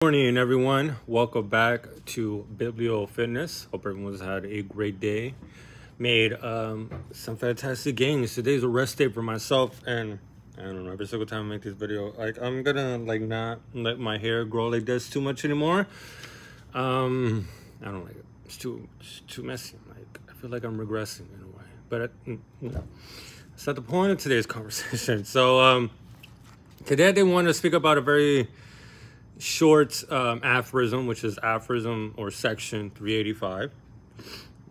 Morning, everyone. Welcome back to Biblio Fitness. Hope everyone's had a great day. Made some fantastic gains. Today's a rest day for myself, and I don't know. Every single time I make this video, I'm gonna not let my hair grow like this too much anymore. I don't like it. It's too messy. I feel like I'm regressing in a way, but it's not the point of today's conversation. So today I didn't want to speak about a very short aphorism, which is aphorism or section 385.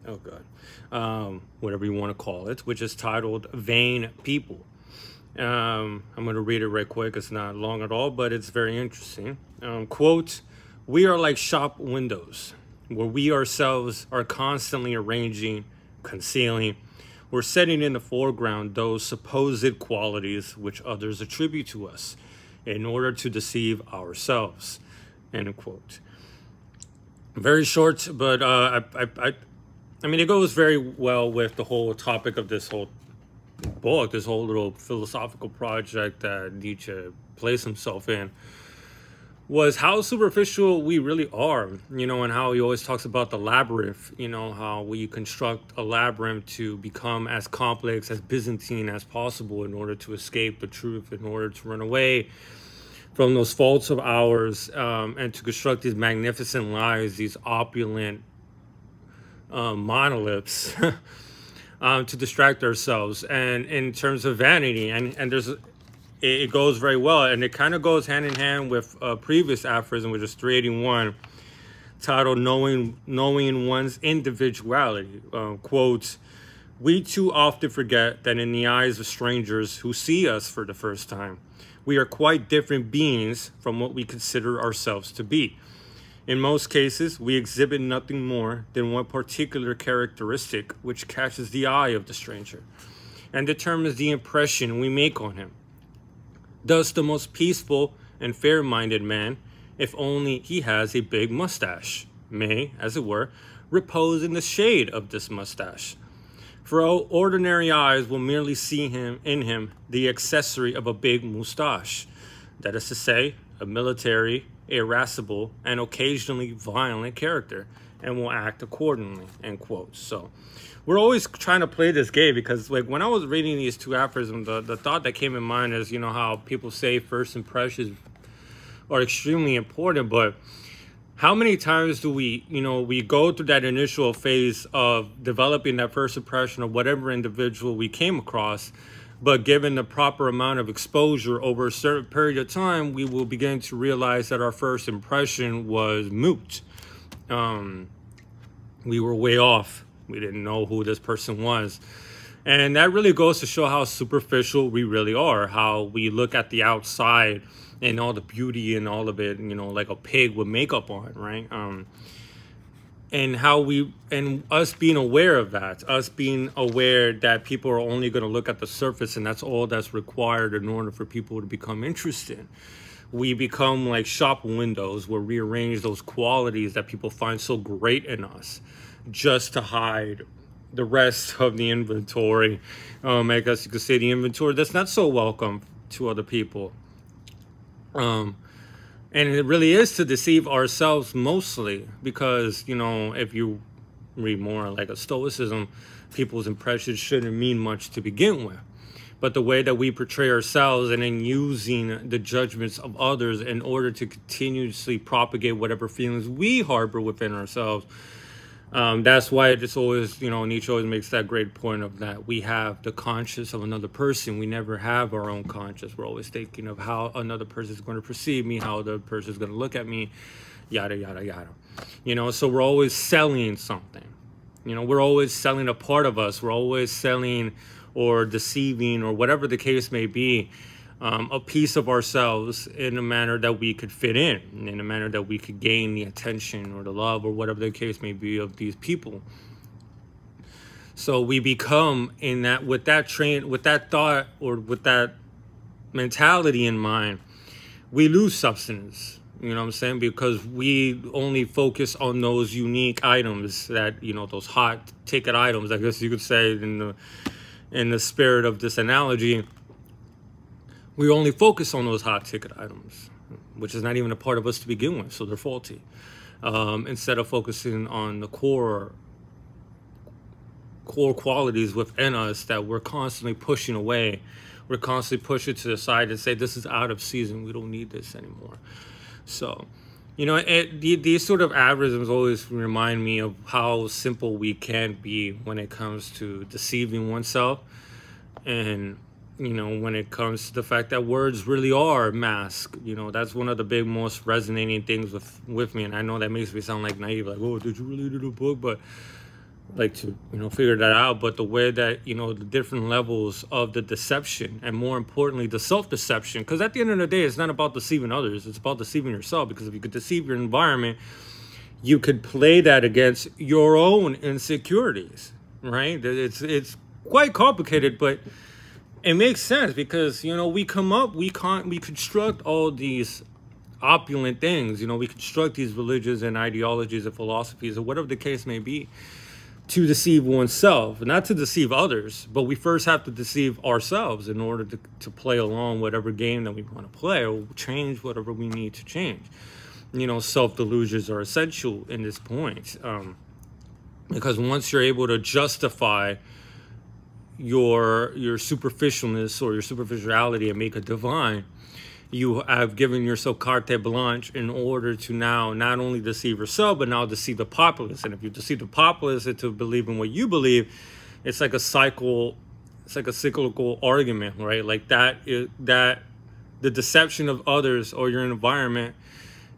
Oh god, whatever you want to call it, which is titled "Vain People." I'm going to read it right quick. It's not long at all, but it's very interesting. Quote: "We are like shop windows, where we ourselves are constantly arranging, concealing, or setting in the foreground those supposed qualities which others attribute to us, in order to deceive ourselves." End quote. Very short, but I mean, it goes very well with the whole topic of this whole book, this whole little philosophical project that Nietzsche placed himself in, was how superficial we really are, and how he always talks about the labyrinth, how we construct a labyrinth to become as complex, as Byzantine as possible in order to escape the truth, in order to run away from those faults of ours, and to construct these magnificent lives, these opulent monoliths, to distract ourselves. And in terms of vanity, and it goes very well, and it kind of goes hand in hand with a previous aphorism, which is 381, titled knowing one's individuality. Quote: "We too often forget that in the eyes of strangers who see us for the first time, we are quite different beings from what we consider ourselves to be. In most cases, we exhibit nothing more than one particular characteristic which catches the eye of the stranger and determines the impression we make on him. Thus, the most peaceful and fair-minded man, if only he has a big mustache, may, as it were, repose in the shade of this mustache. For ordinary eyes will merely see in him the accessory of a big moustache, that is to say, a military, irascible, and occasionally violent character, and will act accordingly." End quote. So we're always trying to play this game, because when I was reading these two aphorisms, the thought that came in mind is, how people say first impressions are extremely important, but how many times do we go through that initial phase of developing that first impression of whatever individual we came across, but given the proper amount of exposure over a certain period of time, we will begin to realize that our first impression was moot. We were way off. We didn't know who this person was. And that really goes to show how superficial we really are, how we look at the outside and all the beauty and all of it, like a pig with makeup on, right? And us being aware of that, us being aware that people are only going to look at the surface, and that's all that's required in order for people to become interested. We become like shop windows where we arrange those qualities that people find so great in us just to hide the rest of the inventory. I guess you could say the inventory that's not so welcome to other people. And it really is to deceive ourselves mostly, because, if you read more like a Stoicism, people's impressions shouldn't mean much to begin with. But the way that we portray ourselves, and then using the judgments of others in order to continuously propagate whatever feelings we harbor within ourselves, that's why it's always, Nietzsche always makes that great point of that we have the conscience of another person. We never have our own conscience. We're always thinking of how another person is going to perceive me, how the person is going to look at me, yada, yada, yada. So we're always selling something. We're always selling a part of us. We're always selling or deceiving, or whatever the case may be, a piece of ourselves in a manner that we could fit in a manner that we could gain the attention or the love or whatever the case may be of these people. So we become with that thought or with that mentality in mind, we lose substance, you know what I'm saying? Because we only focus on those unique items that, those hot ticket items, I guess you could say, in the spirit of this analogy. We only focus on those hot ticket items. which is not even a part of us to begin with, so they're faulty. Instead of focusing on the core qualities within us that we're constantly pushing away, we're constantly pushing to the side and say, this is out of season, we don't need this anymore. So, you know, these sort of aphorisms always remind me of how simple we can be when it comes to deceiving oneself. And, you know, when it comes to the fact that words really are mask, you know, that's one of the big, most resonating things with me. And I know that makes me sound like naive, like, oh, did you really do the book? But like to, you know, figure that out. But the way that, you know, the different levels of the deception, and more importantly, the self-deception, because at the end of the day, it's not about deceiving others, it's about deceiving yourself. Because if you could deceive your environment, you could play that against your own insecurities, right? It's quite complicated, but it makes sense because, you know, we construct all these opulent things, you know, we construct these religions and ideologies and philosophies or whatever the case may be to deceive oneself, not to deceive others, but we first have to deceive ourselves in order to play along whatever game that we want to play or change whatever we need to change. You know, self-delusions are essential in this point, because once you're able to justify your superficialness or your superficiality and make it divine, you have given yourself carte blanche in order to now not only deceive yourself, but now deceive the populace. And if you deceive the populace into believing what you believe, it's like a cycle. It's like a cyclical argument, right? Like that the deception of others or your environment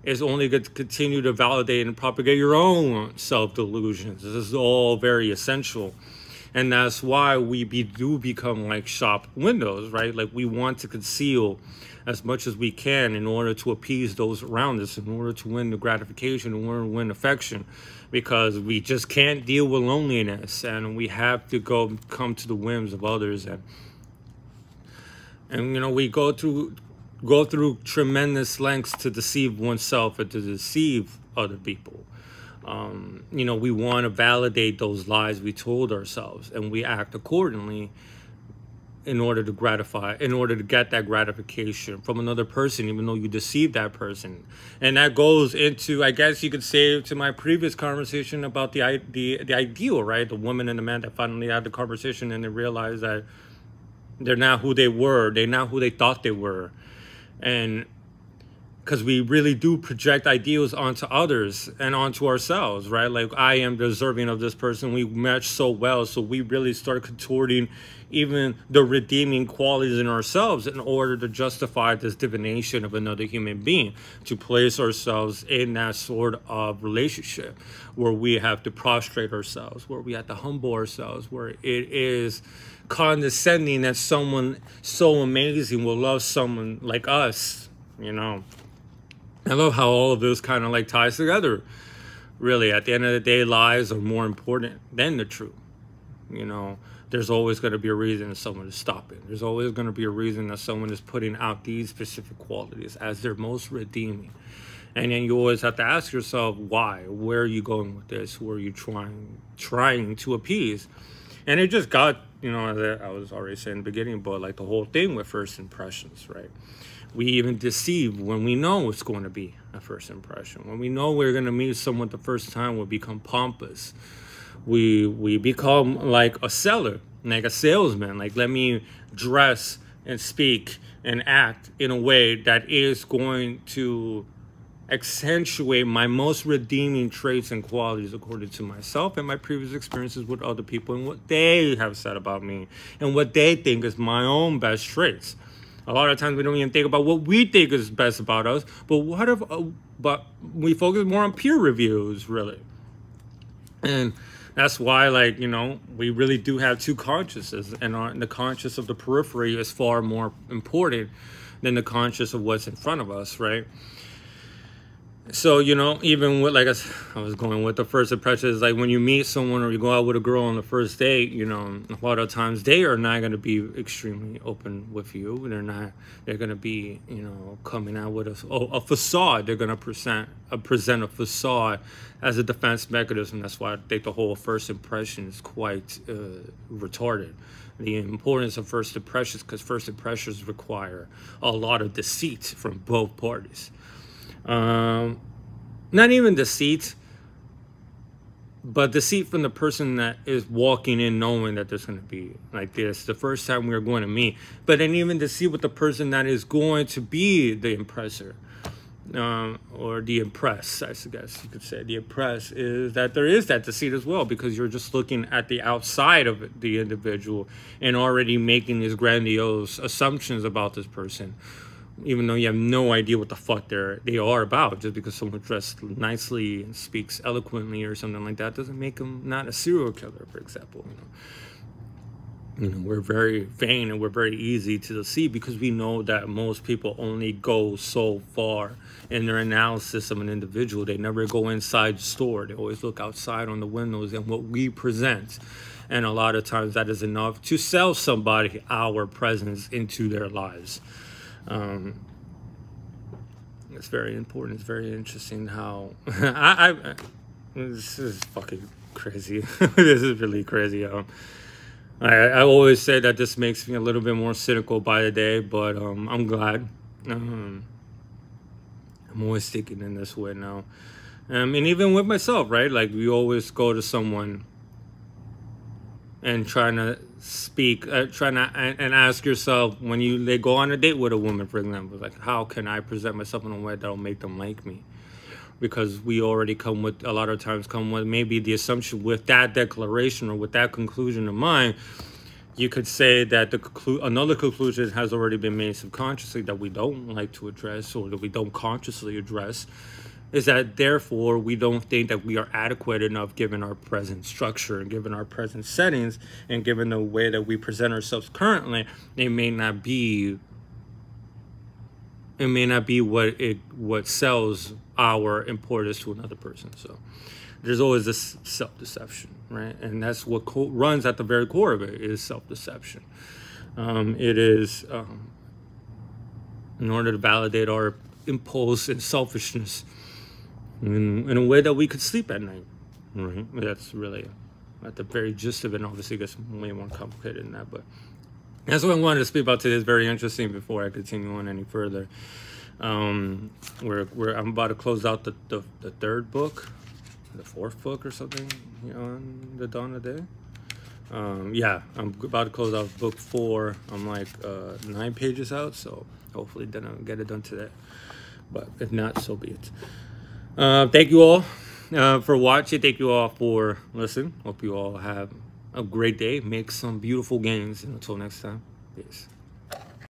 is only going to continue to validate and propagate your own self-delusions. This is all very essential. And that's why we do become like shop windows, right? Like we want to conceal as much as we can in order to appease those around us, in order to win the gratification, in order to win affection, because we just can't deal with loneliness, and we have to come to the whims of others, and you know, we go through tremendous lengths to deceive oneself and to deceive other people. You know, we want to validate those lies we told ourselves, and we act accordingly in order to get that gratification from another person, even though you deceived that person. And that goes into, I guess you could say, to my previous conversation about the ideal, right? The woman and the man that finally had the conversation and they realized that they're not who they were, they're not who they thought they were. And because we really do project ideals onto others and onto ourselves, right? Like, I am deserving of this person. We match so well. So we really start contorting even the redeeming qualities in ourselves in order to justify this divination of another human being, to place ourselves in that sort of relationship where we have to prostrate ourselves, where we have to humble ourselves, where it is condescending that someone so amazing will love someone like us, you know. I love how all of this kind of like ties together. Really, at the end of the day, lies are more important than the truth. You know, there's always going to be a reason that someone is stopping. There's always going to be a reason that someone is putting out these specific qualities as their most redeeming. And then you always have to ask yourself, why? Where are you going with this? Who are you trying to appease? And it just got, you know, as I was already saying in the beginning, but like the whole thing with first impressions, right? We even deceive when we know it's going to be a first impression. When we know we're going to meet someone the first time, we become pompous. We become like a seller, like a salesman. Like, let me dress and speak and act in a way that is going to accentuate my most redeeming traits and qualities according to myself and my previous experiences with other people and what they have said about me and what they think is my own best traits. A lot of times we don't even think about what we think is best about us, but we focus more on peer reviews, really. And that's why, like, you know, we really do have two consciences, and the conscious of the periphery is far more important than the conscious of what's in front of us, right? So, you know, even with, like I was going with the first impression, is like when you meet someone or you go out with a girl on the first date, you know, a lot of times they are not going to be extremely open with you. They're going to be, you know, coming out with a facade. They're going to present a facade as a defense mechanism. That's why I think the whole first impression is quite retarded. The importance of first impressions, because first impressions require a lot of deceit from both parties. Not even deceit, but deceit from the person that is walking in knowing that there's going to be like this the first time we are going to meet. But then even deceit with the person that is going to be the impressor, or the impress, I guess you could say. The impress is that there is that deceit as well, because you're just looking at the outside of the individual and already making these grandiose assumptions about this person, even though you have no idea what the fuck they are about. Just because someone dressed nicely and speaks eloquently or something like that doesn't make them not a serial killer, for example. We're very vain and we're very easy to deceive, because we know that most people only go so far in their analysis of an individual. They never go inside the store. They always look outside on the windows and what we present. And a lot of times that is enough to sell somebody our presence into their lives. It's very important. It's very interesting how this is fucking crazy. This is really crazy. I always say that this makes me a little bit more cynical by the day, but I'm glad. I'm always thinking in this way now. And even with myself, right? Like, we always go to someone and trying to speak, and ask yourself, when they go on a date with a woman, for example, like, how can I present myself in a way that'll make them like me? Because we already a lot of times come with maybe the assumption with that declaration or with that conclusion in mind. You could say that another conclusion has already been made subconsciously that we don't like to address, or that we don't consciously address, is that therefore we don't think that we are adequate enough given our present structure and given our present settings and given the way that we present ourselves currently. It may not be what sells our importance to another person. So there's always this self-deception, right? And that's what runs at the very core of it, is self-deception. It is in order to validate our impulse and selfishness in a way that we could sleep at night, right? That's really at the very gist of it. And obviously it gets way more complicated than that, but that's what I wanted to speak about today. It's very interesting. Before I continue on any further, I'm about to close out the third book, the fourth book or something, on the Dawn of Day. Yeah, I'm about to close out book 4. I'm like 9 pages out, so hopefully then I'll get it done today. But if not, so be it. Thank you all for watching. Thank you all for listening. Hope you all have a great day. Make some beautiful gains. And until next time, peace.